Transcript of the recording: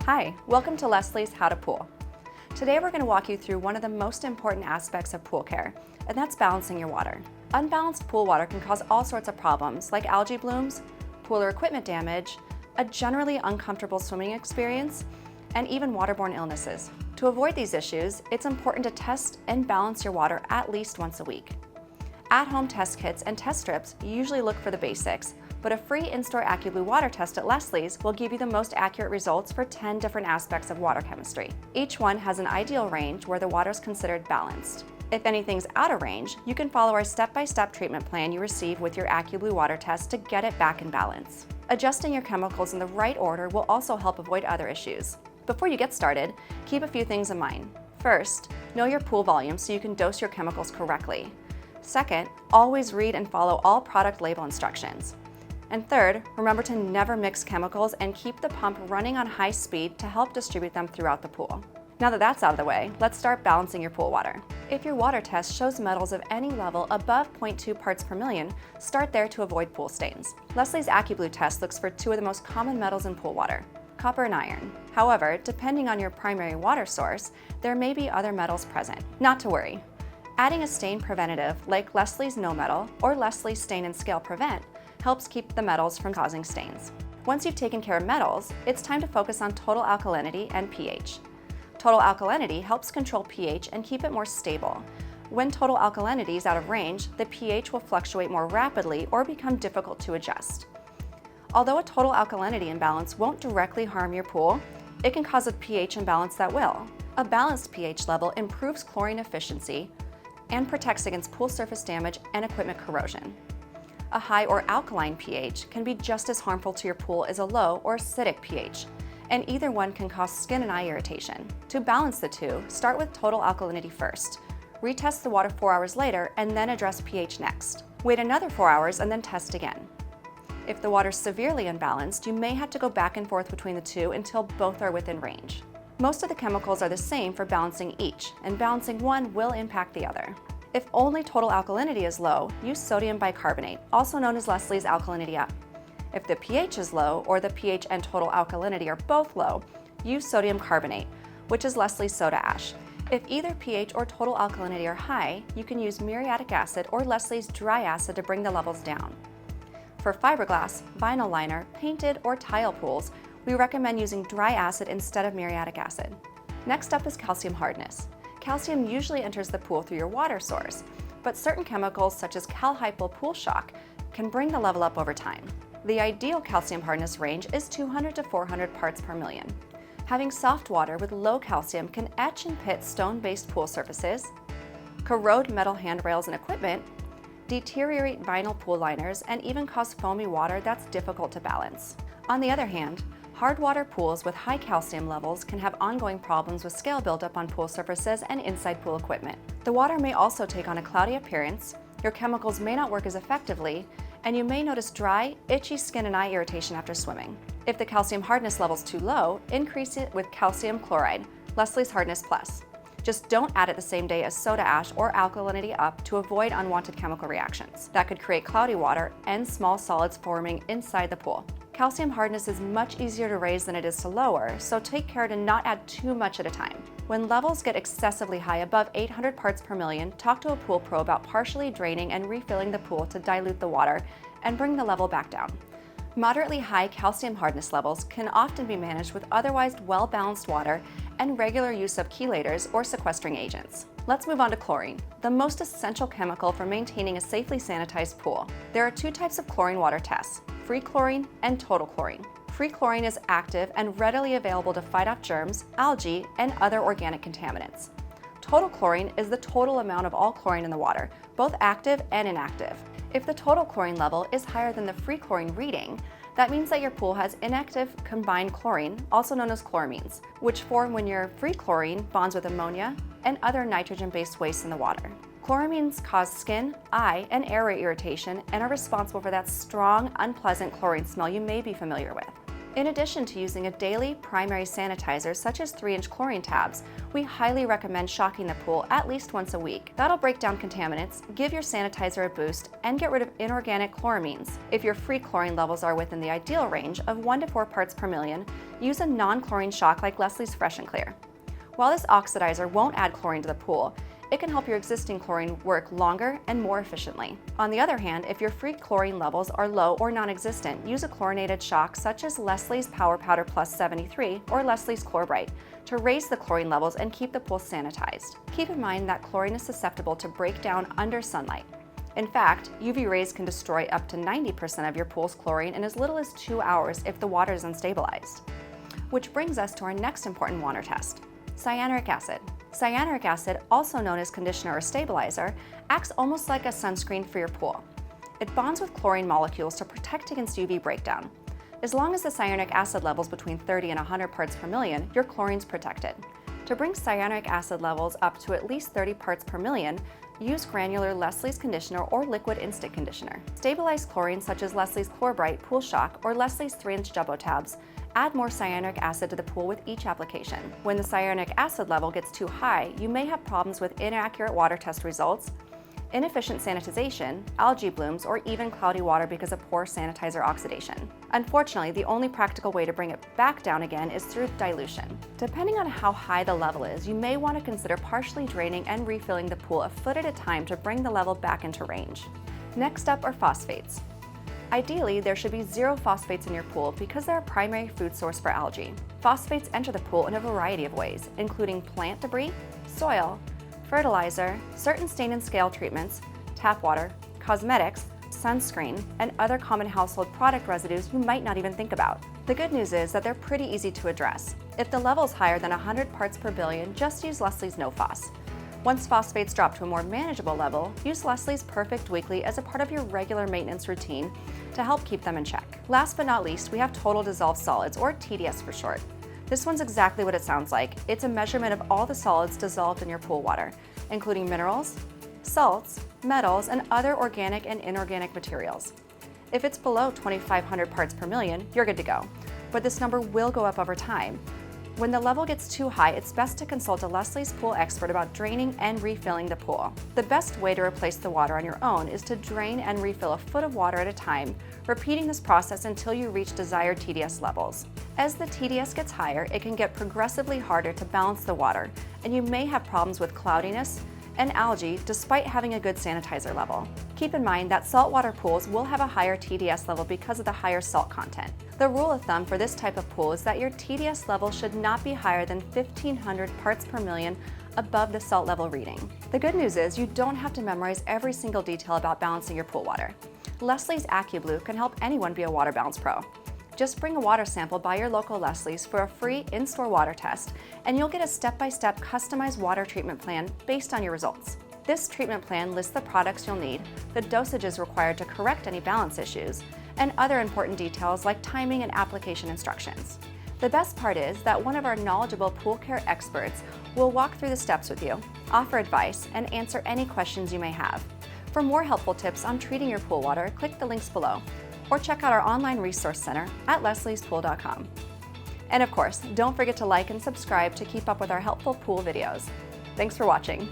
Hi, welcome to Leslie's How to Pool. Today we're going to walk you through one of the most important aspects of pool care, and that's balancing your water. Unbalanced pool water can cause all sorts of problems like algae blooms, pool or equipment damage, a generally uncomfortable swimming experience, and even waterborne illnesses. To avoid these issues, it's important to test and balance your water at least once a week. At-home test kits and test strips usually look for the basics, but a free in-store AccuBlue water test at Leslie's will give you the most accurate results for 10 different aspects of water chemistry. Each one has an ideal range where the water is considered balanced. If anything's out of range, you can follow our step-by-step treatment plan you receive with your AccuBlue water test to get it back in balance. Adjusting your chemicals in the right order will also help avoid other issues. Before you get started, keep a few things in mind. First, know your pool volume so you can dose your chemicals correctly. Second, always read and follow all product label instructions. And third, remember to never mix chemicals and keep the pump running on high speed to help distribute them throughout the pool. Now that that's out of the way, let's start balancing your pool water. If your water test shows metals of any level above 0.2 parts per million, start there to avoid pool stains. Leslie's AccuBlue test looks for two of the most common metals in pool water, copper and iron. However, depending on your primary water source, there may be other metals present. Not to worry. Adding a stain preventative like Leslie's No Metal or Leslie's Stain and Scale Prevent helps keep the metals from causing stains. Once you've taken care of metals, it's time to focus on total alkalinity and pH. Total alkalinity helps control pH and keep it more stable. When total alkalinity is out of range, the pH will fluctuate more rapidly or become difficult to adjust. Although a total alkalinity imbalance won't directly harm your pool, it can cause a pH imbalance that will. A balanced pH level improves chlorine efficiency and protects against pool surface damage and equipment corrosion. A high or alkaline pH can be just as harmful to your pool as a low or acidic pH, and either one can cause skin and eye irritation. To balance the two, start with total alkalinity first. Retest the water 4 hours later and then address pH next. Wait another 4 hours and then test again. If the water is severely unbalanced, you may have to go back and forth between the two until both are within range. Most of the chemicals are the same for balancing each, and balancing one will impact the other. If only total alkalinity is low, use sodium bicarbonate, also known as Leslie's Alkalinity Up. If the pH is low, or the pH and total alkalinity are both low, use sodium carbonate, which is Leslie's Soda Ash. If either pH or total alkalinity are high, you can use muriatic acid or Leslie's Dry Acid to bring the levels down. For fiberglass, vinyl liner, painted, or tile pools, we recommend using dry acid instead of muriatic acid. Next up is calcium hardness. Calcium usually enters the pool through your water source, but certain chemicals such as Cal-Hypo Pool Shock can bring the level up over time. The ideal calcium hardness range is 200 to 400 parts per million. Having soft water with low calcium can etch and pit stone-based pool surfaces, corrode metal handrails and equipment, deteriorate vinyl pool liners, and even cause foamy water that's difficult to balance. On the other hand, hard water pools with high calcium levels can have ongoing problems with scale buildup on pool surfaces and inside pool equipment. The water may also take on a cloudy appearance, your chemicals may not work as effectively, and you may notice dry, itchy skin and eye irritation after swimming. If the calcium hardness level is too low, increase it with calcium chloride, Leslie's Hardness Plus. Just don't add it the same day as soda ash or alkalinity up to avoid unwanted chemical reactions that could create cloudy water and small solids forming inside the pool. Calcium hardness is much easier to raise than it is to lower, so take care to not add too much at a time. When levels get excessively high above 800 parts per million, talk to a pool pro about partially draining and refilling the pool to dilute the water and bring the level back down. Moderately high calcium hardness levels can often be managed with otherwise well-balanced water and regular use of chelators or sequestering agents. Let's move on to chlorine, the most essential chemical for maintaining a safely sanitized pool. There are two types of chlorine water tests: free chlorine and total chlorine. Free chlorine is active and readily available to fight off germs, algae, and other organic contaminants. Total chlorine is the total amount of all chlorine in the water, both active and inactive. If the total chlorine level is higher than the free chlorine reading, that means that your pool has inactive combined chlorine, also known as chloramines, which form when your free chlorine bonds with ammonia and other nitrogen-based wastes in the water. Chloramines cause skin, eye, and airway irritation and are responsible for that strong, unpleasant chlorine smell you may be familiar with. In addition to using a daily primary sanitizer such as 3-inch chlorine tabs, we highly recommend shocking the pool at least once a week. That'll break down contaminants, give your sanitizer a boost, and get rid of inorganic chloramines. If your free chlorine levels are within the ideal range of 1 to 4 parts per million, use a non-chlorine shock like Leslie's Fresh and Clear. While this oxidizer won't add chlorine to the pool, it can help your existing chlorine work longer and more efficiently. On the other hand, if your free chlorine levels are low or non-existent, use a chlorinated shock such as Leslie's Power Powder Plus 73 or Leslie's Chlor-Bright to raise the chlorine levels and keep the pool sanitized. Keep in mind that chlorine is susceptible to break down under sunlight. In fact, UV rays can destroy up to 90% of your pool's chlorine in as little as 2 hours if the water is unstabilized. Which brings us to our next important water test: cyanuric acid. Cyanuric acid, also known as conditioner or stabilizer, acts almost like a sunscreen for your pool. It bonds with chlorine molecules to protect against UV breakdown. As long as the cyanuric acid levels between 30 and 100 parts per million, your chlorine's protected. To bring cyanuric acid levels up to at least 30 parts per million, use granular Leslie's conditioner or liquid instant conditioner. Stabilized chlorine such as Leslie's Chlor-Bright Pool Shock or Leslie's 3-inch jumbo tabs add more cyanuric acid to the pool with each application. When the cyanuric acid level gets too high, you may have problems with inaccurate water test results, inefficient sanitization, algae blooms, or even cloudy water because of poor sanitizer oxidation. Unfortunately, the only practical way to bring it back down again is through dilution. Depending on how high the level is, you may want to consider partially draining and refilling the pool a foot at a time to bring the level back into range. Next up are phosphates. Ideally, there should be 0 phosphates in your pool because they're a primary food source for algae. Phosphates enter the pool in a variety of ways, including plant debris, soil, fertilizer, certain stain and scale treatments, tap water, cosmetics, sunscreen, and other common household product residues you might not even think about. The good news is that they're pretty easy to address. If the level's higher than 100 parts per billion, just use Leslie's No Phos. Once phosphates drop to a more manageable level, use Leslie's Perfect Weekly as a part of your regular maintenance routine to help keep them in check. Last but not least, we have Total Dissolved Solids, or TDS for short. This one's exactly what it sounds like. It's a measurement of all the solids dissolved in your pool water, including minerals, salts, metals, and other organic and inorganic materials. If it's below 2,500 parts per million, you're good to go, but this number will go up over time. When the level gets too high, it's best to consult a Leslie's pool expert about draining and refilling the pool. The best way to replace the water on your own is to drain and refill a foot of water at a time, repeating this process until you reach desired TDS levels. As the TDS gets higher, it can get progressively harder to balance the water, and you may have problems with cloudiness and algae despite having a good sanitizer level. Keep in mind that saltwater pools will have a higher TDS level because of the higher salt content. The rule of thumb for this type of pool is that your TDS level should not be higher than 1,500 parts per million above the salt level reading. The good news is you don't have to memorize every single detail about balancing your pool water. Leslie's AccuBlue can help anyone be a water balance pro. Just bring a water sample by your local Leslie's for a free in-store water test, and you'll get a step-by-step customized water treatment plan based on your results. This treatment plan lists the products you'll need, the dosages required to correct any balance issues, and other important details like timing and application instructions. The best part is that one of our knowledgeable pool care experts will walk through the steps with you, offer advice, and answer any questions you may have. For more helpful tips on treating your pool water, click the links below, or check out our online resource center at lesliespool.com. And of course, don't forget to like and subscribe to keep up with our helpful pool videos. Thanks for watching.